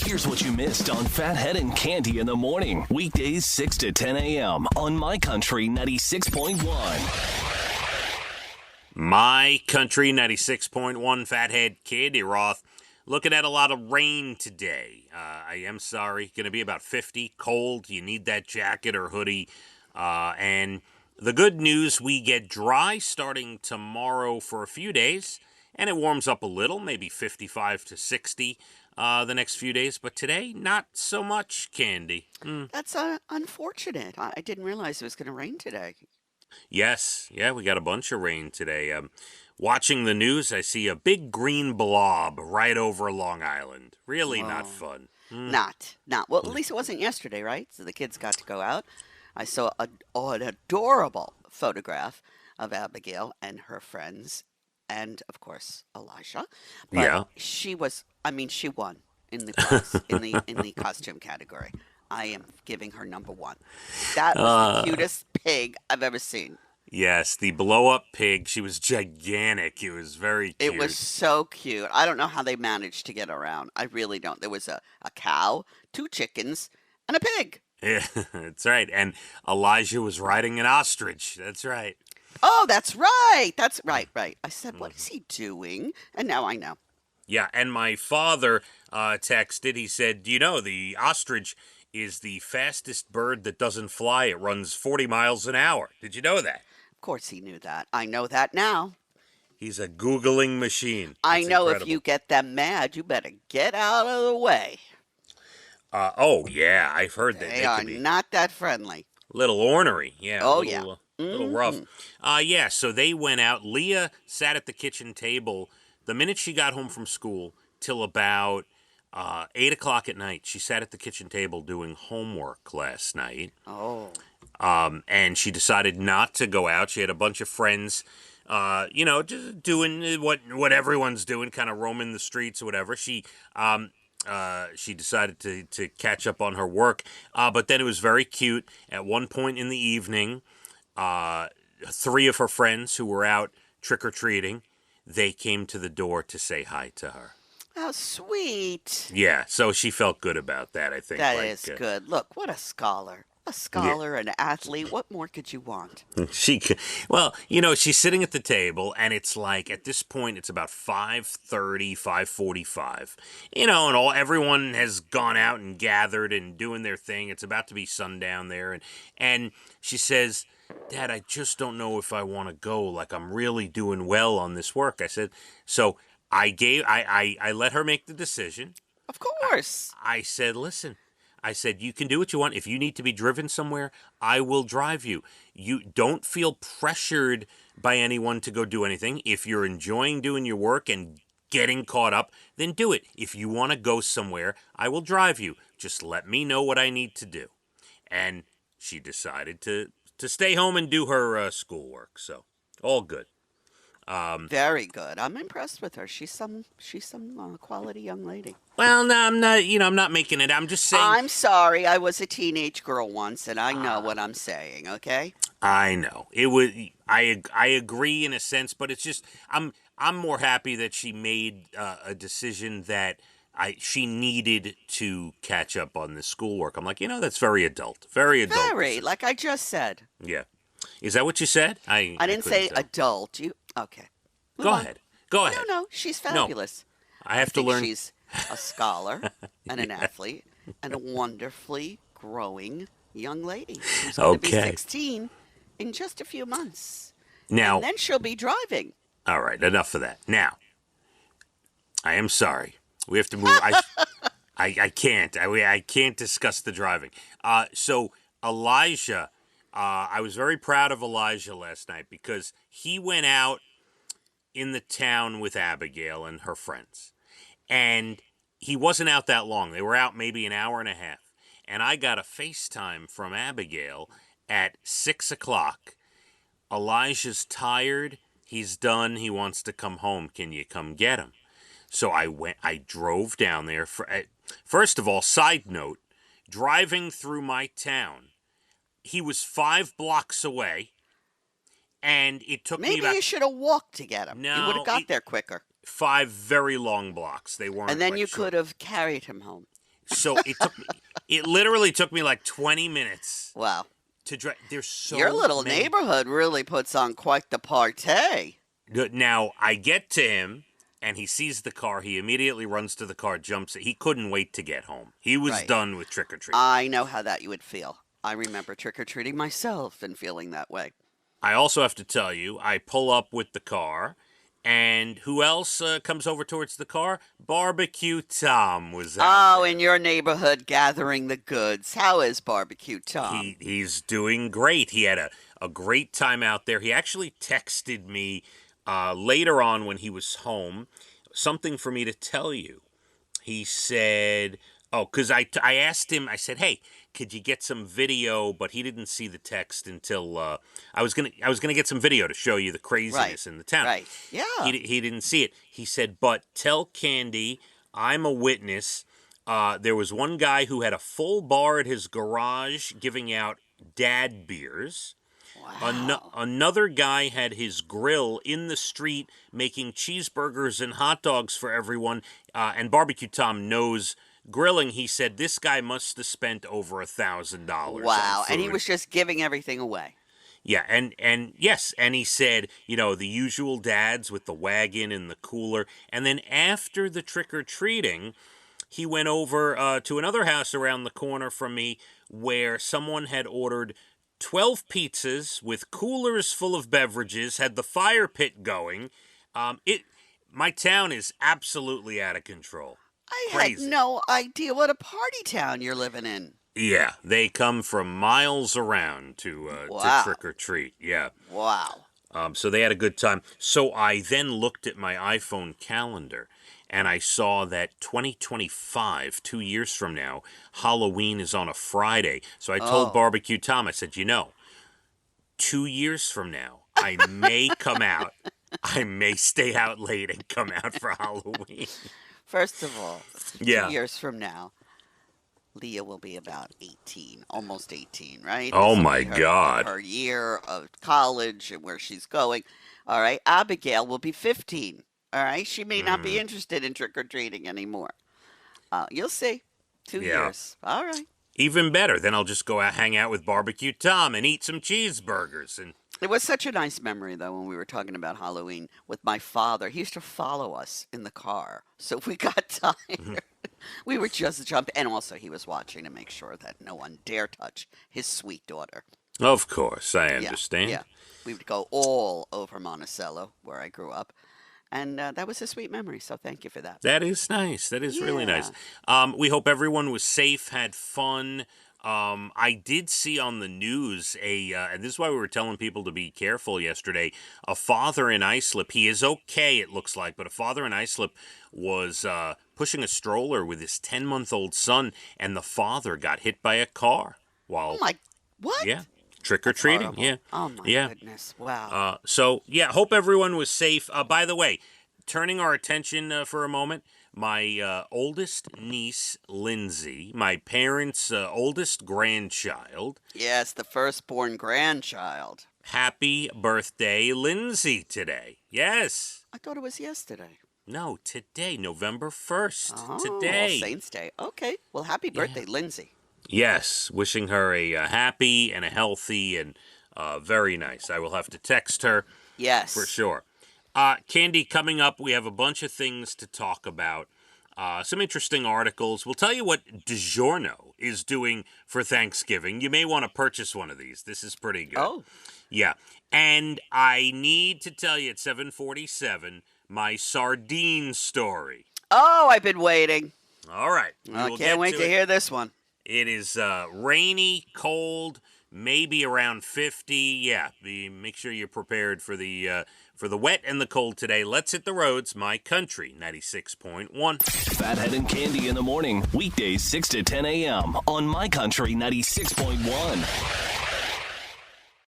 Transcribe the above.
Here's what you missed on Phathead and Cande in the morning. Weekdays 6 to 10 a.m. on My Country 96.1. My Country 96.1 Phathead, Cande Roth. Looking at a lot of rain today. I am sorry. Going to be about 50, cold. You need that jacket or hoodie. And the good news, we get dry starting tomorrow for a few days. And it warms up a little, maybe 55 to 60 the next few days. But today, not so much, Cande. That's unfortunate. I didn't realize it was going to rain today. Yes. Yeah, we got a bunch of rain today. Watching the news, I see a big green blob right over Long Island. Really not fun. Not. Well, at least it wasn't yesterday, right? So the kids got to go out. I saw an adorable photograph of Abigail and her friends, and of course Elijah. But Yeah. she won in the in the costume category. I am giving her number one. That was the cutest pig I've ever seen. Yes, the blow-up pig. She was gigantic. It was very cute. It was so cute. I don't know how they managed to get around. I really don't. There was a cow, 2 chickens, and a pig. Yeah, that's right. And Elijah was riding an ostrich. That's right. Oh, that's right. That's right. I said, what is he doing? And now I know. Yeah, and my father texted. He said, "Do you know the ostrich is the fastest bird that doesn't fly? It runs 40 miles an hour. Did you know that?" Of course he knew that. I know that now. He's a Googling machine. I It's know incredible. if you get them mad, you better get out of the way. Oh, yeah, I've heard that. They They are can be not that friendly. a little ornery. Yeah. Oh, A little rough. Yeah, so they went out. Leah sat at the kitchen table the minute she got home from school till about 8 o'clock at night. She sat at the kitchen table doing homework last night. Oh. And she decided not to go out. She had a bunch of friends, just doing what everyone's doing, kind of roaming the streets or whatever. She decided to catch up on her work. But then it was very cute. At one point in the evening, 3 of her friends who were out trick-or-treating, they came to the door to say hi to her. How sweet. Yeah, so she felt good about that, I think. That is good. Look, what a scholar. A scholar, an athlete. What more could you want? She's sitting at the table, and it's like, at this point, it's about 5:30, 5:45. And everyone has gone out and gathered and doing their thing. It's about to be sundown there. And she says, "Dad, I just don't know if I want to go. Like, I'm really doing well on this work." I said, so I let her make the decision. Of course. I said, "Listen," I said, "you can do what you want. If you need to be driven somewhere, I will drive you. You don't feel pressured by anyone to go do anything. If you're enjoying doing your work and getting caught up, then do it. If you want to go somewhere, I will drive you. Just let me know what I need to do." And she decided to stay home and do her schoolwork. So all good. Very good. I'm impressed with her. She's some quality young lady. Well, no, I'm not. I'm not making it. I'm just saying. I'm sorry. I was a teenage girl once, and I know what I'm saying. Okay. I know it was. I agree in a sense, but it's just I'm more happy that she made a decision that she needed to catch up on the schoolwork. I'm like, that's very adult. Very adult. Very, like I just said. Yeah. Is that what you said? I didn't say adult. Okay. Go ahead. Go ahead. No, she's fabulous. I have to learn. She's a scholar and an athlete and a wonderfully growing young lady. She's going to be 16 in just a few months. Now, and then she'll be driving. All right, enough of that. Now, I am sorry. We have to move. I can't. I can't discuss the driving. So Elijah, I was very proud of Elijah last night because he went out in the town with Abigail and her friends. And he wasn't out that long. They were out maybe an hour and a half. And I got a FaceTime from Abigail at 6 o'clock. "Elijah's tired. He's done. He wants to come home. Can you come get him?" So I drove down there. First of all, side note, driving through my town, he was 5 blocks away. And it took me Maybe you should have walked to get him. No, you would have got there quicker. 5 very long blocks. They weren't. And then like you short. could have carried him home. So it literally took me like 20 minutes Wow. to drive. There's so Your little many. neighborhood really puts on quite the party. Good. Now, I get to him, and he sees the car. He immediately runs to the car, jumps it. He couldn't wait to get home. He was Right. done with trick-or-treat. I know how that you would feel. I remember trick-or-treating myself and feeling that way. I also have to tell you, I pull up with the car, and who else comes over towards the car? Barbecue Tom was out Oh, there. in your neighborhood gathering the goods. How is Barbecue Tom? He's doing great. He had a great time out there. He actually texted me later on when he was home something for me to tell you. He said, oh, because I asked him, I said, hey, could you get some video? But he didn't see the text until I was gonna get some video to show you the craziness in the town. Right. Yeah. He didn't see it. He said, but tell Candy I'm a witness. There was one guy who had a full bar at his garage giving out dad beers. Wow. Another guy had his grill in the street making cheeseburgers and hot dogs for everyone. And Barbecue Tom knows grilling. He said this guy must have spent over $1,000. Wow. on And he food. was just giving everything away. Yeah, and yes, and he said, the usual dads with the wagon and the cooler. And then after the trick-or-treating, he went over to another house around the corner from me where someone had ordered 12 pizzas with coolers full of beverages, had the fire pit going. My town is absolutely out of control. I Crazy. had no idea what a party town you're living in. Yeah, they come from miles around to Wow. trick or treat. Yeah. Wow. So they had a good time. So I then looked at my iPhone calendar, and I saw that 2025, 2 years from now, Halloween is on a Friday. So I told Oh. Barbecue Tom, I said, 2 years from now, I may come out. I may stay out late and come out for Halloween. First of all, Yeah. 2 years from now, Leah will be about 18, almost 18, right? Oh, This will my be God. Her year of college and where she's going. All right. Abigail will be 15. All right. She may not be interested in trick or treating anymore. You'll see. 2 Yeah. years. All right. Even better. Then I'll just go out, hang out with Barbecue Tom and eat some cheeseburgers. And It was such a nice memory, though, when we were talking about Halloween with my father. He used to follow us in the car. So if we got tired, we would just jump. And also, he was watching to make sure that no one dare touch his sweet daughter. of course, I Yeah, understand. yeah. We would go all over Monticello, where I grew up. And that was a sweet memory. So thank you for that. That is nice. That is really nice. Yeah. We hope everyone was safe, had fun. I did see on the news and this is why we were telling people to be careful yesterday. A father in Islip, he is okay, it looks like, but a father in Islip was pushing a stroller with his 10-month-old son, and the father got hit by a car while, Oh, my. What? yeah, trick or treating. Horrible. Yeah, Oh, my yeah. goodness. Wow. So yeah, hope everyone was safe. By the way, turning our attention for a moment. My oldest niece, Lindsay, my parents' oldest grandchild. Yes, the firstborn grandchild. Happy birthday, Lindsay, today. Yes. I thought it was yesterday. No, today, November 1st. Oh, Today. Saints Day. Okay. Well, happy birthday, Lindsay. Yes. Wishing her a happy and a healthy and very nice. I will have to text her Yes. for sure. Candy, coming up, we have a bunch of things to talk about. Some interesting articles. We'll tell you what DiGiorno is doing for Thanksgiving. You may want to purchase one of these. This is pretty good. Oh, Yeah. And I need to tell you at 7:47 my sardine story. oh, I've been waiting. All right. we I will can't get wait to it. hear this one. It is rainy, cold, maybe around 50. Yeah, make sure you're prepared for the wet and the cold today. Let's hit the roads. My Country 96.1. Phathead and Cande in the morning, weekdays 6 to 10 a.m. on My Country 96.1.